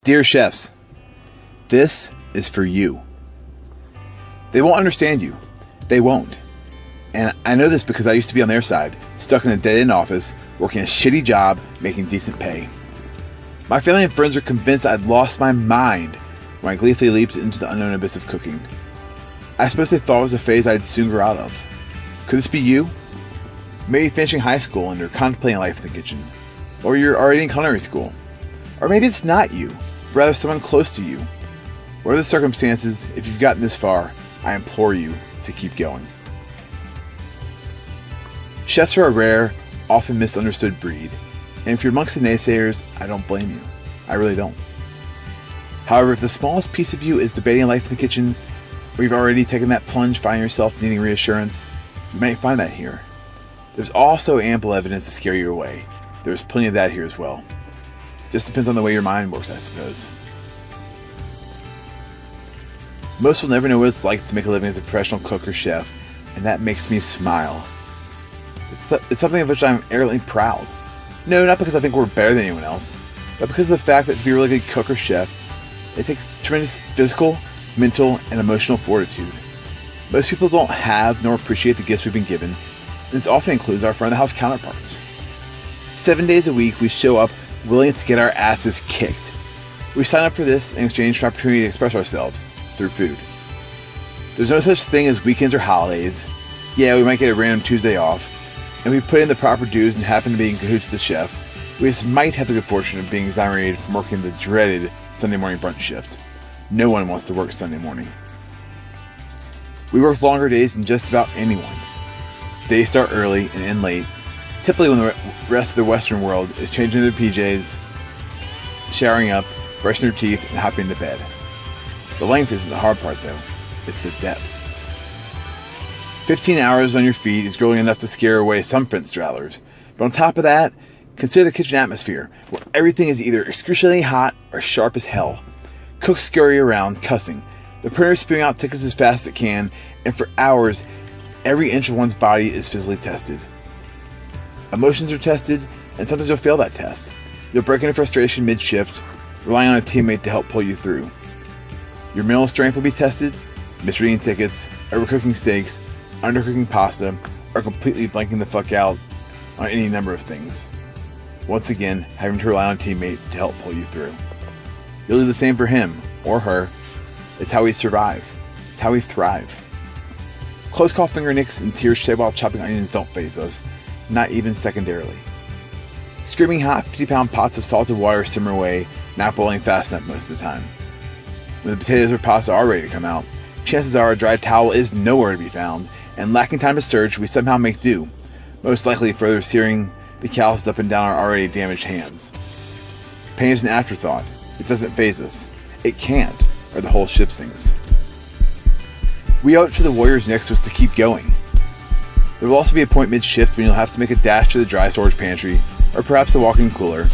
Dear chefs, this is for you. They won't understand you. They won't. And I know this because I used to be on their side, stuck in a dead-end office, working a shitty job, making decent pay. My family and friends were convinced I'd lost my mind when I gleefully leaped into the unknown abyss of cooking. I suppose they thought it was a phase I'd soon grow out of. Could this be you? Maybe finishing high school and you're contemplating life in the kitchen. Or you're already in culinary school. Or maybe it's not you, but rather someone close to you. Whatever the circumstances, if you've gotten this far, I implore you to keep going. Chefs are a rare, often misunderstood breed, and if you're amongst the naysayers, I don't blame you. I really don't. However, if the smallest piece of you is debating life in the kitchen, or you've already taken that plunge finding yourself needing reassurance, you might find that here. There's also ample evidence to scare you away. There's plenty of that here as well. Just depends on the way your mind works, I suppose. Most will never know what it's like to make a living as a professional cook or chef, and that makes me smile. It's something of which I'm arrogantly proud. No, not because I think we're better than anyone else, but because of the fact that to be a really good cook or chef, it takes tremendous physical, mental, and emotional fortitude. Most people don't have nor appreciate the gifts we've been given, and this often includes our front-of-the-house counterparts. 7 days a week, we show up willing to get our asses kicked. We sign up for this in exchange for an opportunity to express ourselves through food. There's no such thing as weekends or holidays. Yeah, we might get a random Tuesday off, and we put in the proper dues and happen to be in cahoots with the chef. We just might have the good fortune of being exonerated from working the dreaded Sunday morning brunch shift. No one wants to work Sunday morning. We work longer days than just about anyone. Days start early and end late, typically when the rest of the Western world is changing their PJs, showering up, brushing their teeth, and hopping into bed. The length isn't the hard part though, it's the depth. 15 hours on your feet is grueling enough to scare away some fence straddlers, but on top of that, consider the kitchen atmosphere, where everything is either excruciatingly hot or sharp as hell. Cooks scurry around, cussing. The printer spewing out tickets as fast as it can, and for hours, every inch of one's body is physically tested. Emotions are tested, and sometimes you'll fail that test. You'll break into frustration mid-shift, relying on a teammate to help pull you through. Your mental strength will be tested, misreading tickets, overcooking steaks, undercooking pasta, or completely blanking the fuck out on any number of things. Once again, having to rely on a teammate to help pull you through. You'll do the same for him, or her. It's how we survive. It's how we thrive. Close call finger nicks and tears shed while chopping onions don't faze us, not even secondarily. Screaming hot 50-pound pots of salted water simmer away, not boiling fast enough most of the time. When the potatoes or pasta are ready to come out, chances are a dry towel is nowhere to be found, and lacking time to search, we somehow make do, most likely further searing the calluses up and down our already damaged hands. Pain is an afterthought. It doesn't faze us. It can't, or the whole ship sinks. We owe it to the warriors next to us to keep going. There will also be a point mid-shift when you'll have to make a dash to the dry storage pantry, or perhaps the walk-in cooler.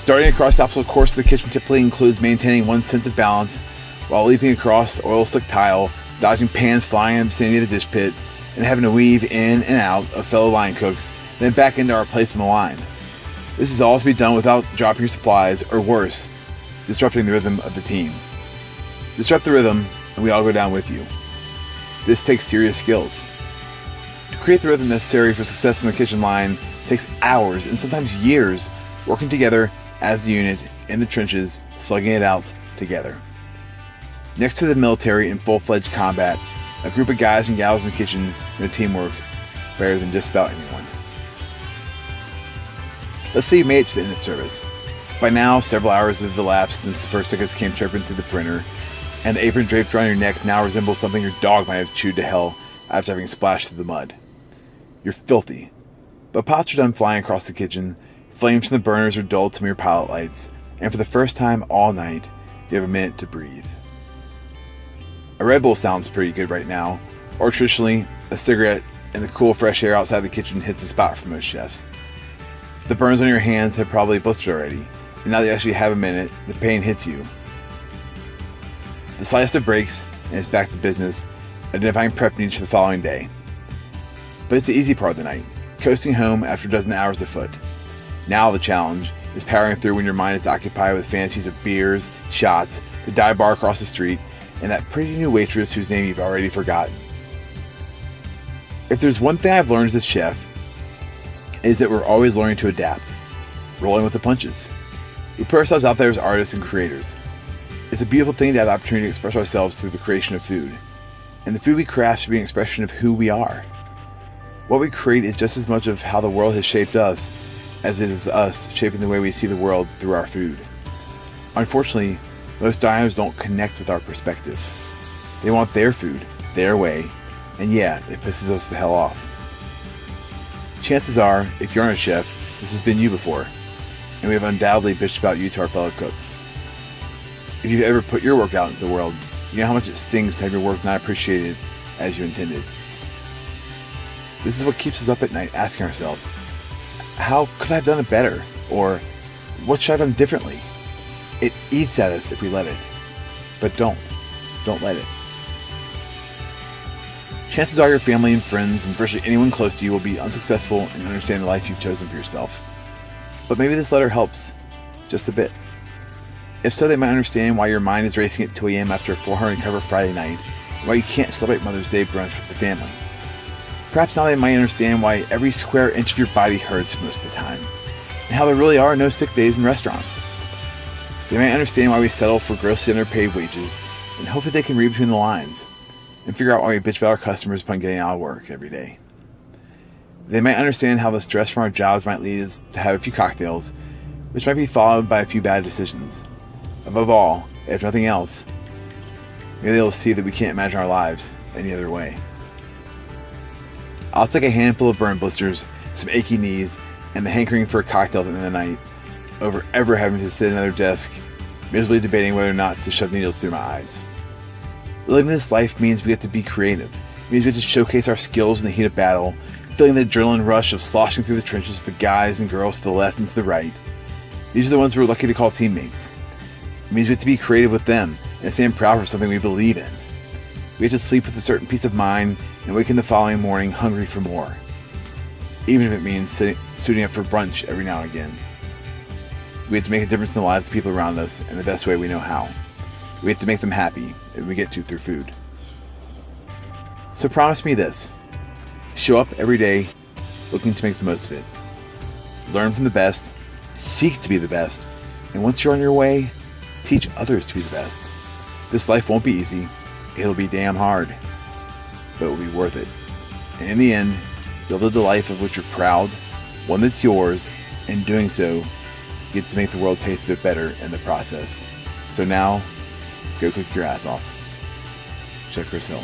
Darting across the opposite course of the kitchen typically includes maintaining one sense of balance while leaping across oil-slick tile, dodging pans flying in the vicinity of the dish pit, and having to weave in and out of fellow line cooks, then back into our place on the line. This is all to be done without dropping your supplies, or worse, disrupting the rhythm of the team. Disrupt the rhythm, and we all go down with you. This takes serious skills. To create the rhythm necessary for success in the kitchen line takes hours, and sometimes years, working together as a unit, in the trenches, slugging it out together. Next to the military in full-fledged combat, a group of guys and gals in the kitchen know teamwork better than just about anyone. Let's say you made it to the end of service. By now, several hours have elapsed since the first tickets came chirping through the printer, and the apron draped around your neck now resembles something your dog might have chewed to hell after having splashed through the mud. You're filthy, but pots are done flying across the kitchen, flames from the burners are dulled to mere pilot lights, and for the first time all night, you have a minute to breathe. A Red Bull sounds pretty good right now, or traditionally, a cigarette and the cool fresh air outside the kitchen hits the spot for most chefs. The burns on your hands have probably blistered already, and now that you actually have a minute, the pain hits you. The slightest of breaks, and it's back to business, identifying prep needs for the following day. But it's the easy part of the night, coasting home after a dozen hours afoot. Now the challenge is powering through when your mind is occupied with fantasies of beers, shots, the dive bar across the street, and that pretty new waitress whose name you've already forgotten. If there's one thing I've learned as a chef, it is that we're always learning to adapt, rolling with the punches. We put ourselves out there as artists and creators. It's a beautiful thing to have the opportunity to express ourselves through the creation of food. And the food we craft should be an expression of who we are. What we create is just as much of how the world has shaped us as it is us shaping the way we see the world through our food. Unfortunately, most diners don't connect with our perspective. They want their food, their way, and yeah, it pisses us the hell off. Chances are, if you aren't a chef, this has been you before, and we have undoubtedly bitched about you to our fellow cooks. If you've ever put your work out into the world, you know how much it stings to have your work not appreciated as you intended. This is what keeps us up at night, asking ourselves, how could I have done it better? Or, what should I have done differently? It eats at us if we let it. But don't let it. Chances are your family and friends and virtually anyone close to you will be unsuccessful in understanding the life you've chosen for yourself. But maybe this letter helps, just a bit. If so, they might understand why your mind is racing at 2 a.m. after a 400 cover Friday night, and why you can't celebrate Mother's Day brunch with the family. Perhaps now they might understand why every square inch of your body hurts most of the time, and how there really are no sick days in restaurants. They might understand why we settle for grossly underpaid wages, and hopefully they can read between the lines, and figure out why we bitch about our customers upon getting out of work every day. They might understand how the stress from our jobs might lead us to have a few cocktails, which might be followed by a few bad decisions. Above all, if nothing else, maybe they'll see that we can't imagine our lives any other way. I'll take a handful of burn blisters, some achy knees, and the hankering for a cocktail at the end of the night over ever having to sit at another desk, miserably debating whether or not to shove needles through my eyes. Living this life means we get to be creative. It means we get to showcase our skills in the heat of battle, feeling the adrenaline rush of sloshing through the trenches with the guys and girls to the left and to the right. These are the ones we're lucky to call teammates. It means we get to be creative with them and stand proud for something we believe in. We get to sleep with a certain peace of mind and wake in the following morning hungry for more. Even if it means suiting up for brunch every now and again. We get to make a difference in the lives of the people around us in the best way we know how. We get to make them happy, and we get to through food. So promise me this. Show up every day looking to make the most of it. Learn from the best, seek to be the best, and once you're on your way, teach others to be the best. This life won't be easy. It'll be damn hard. But it will be worth it. And in the end, you'll live the life of which you're proud, one that's yours, and doing so, you get to make the world taste a bit better in the process. So now, go cook your ass off. Chef Chris Hill.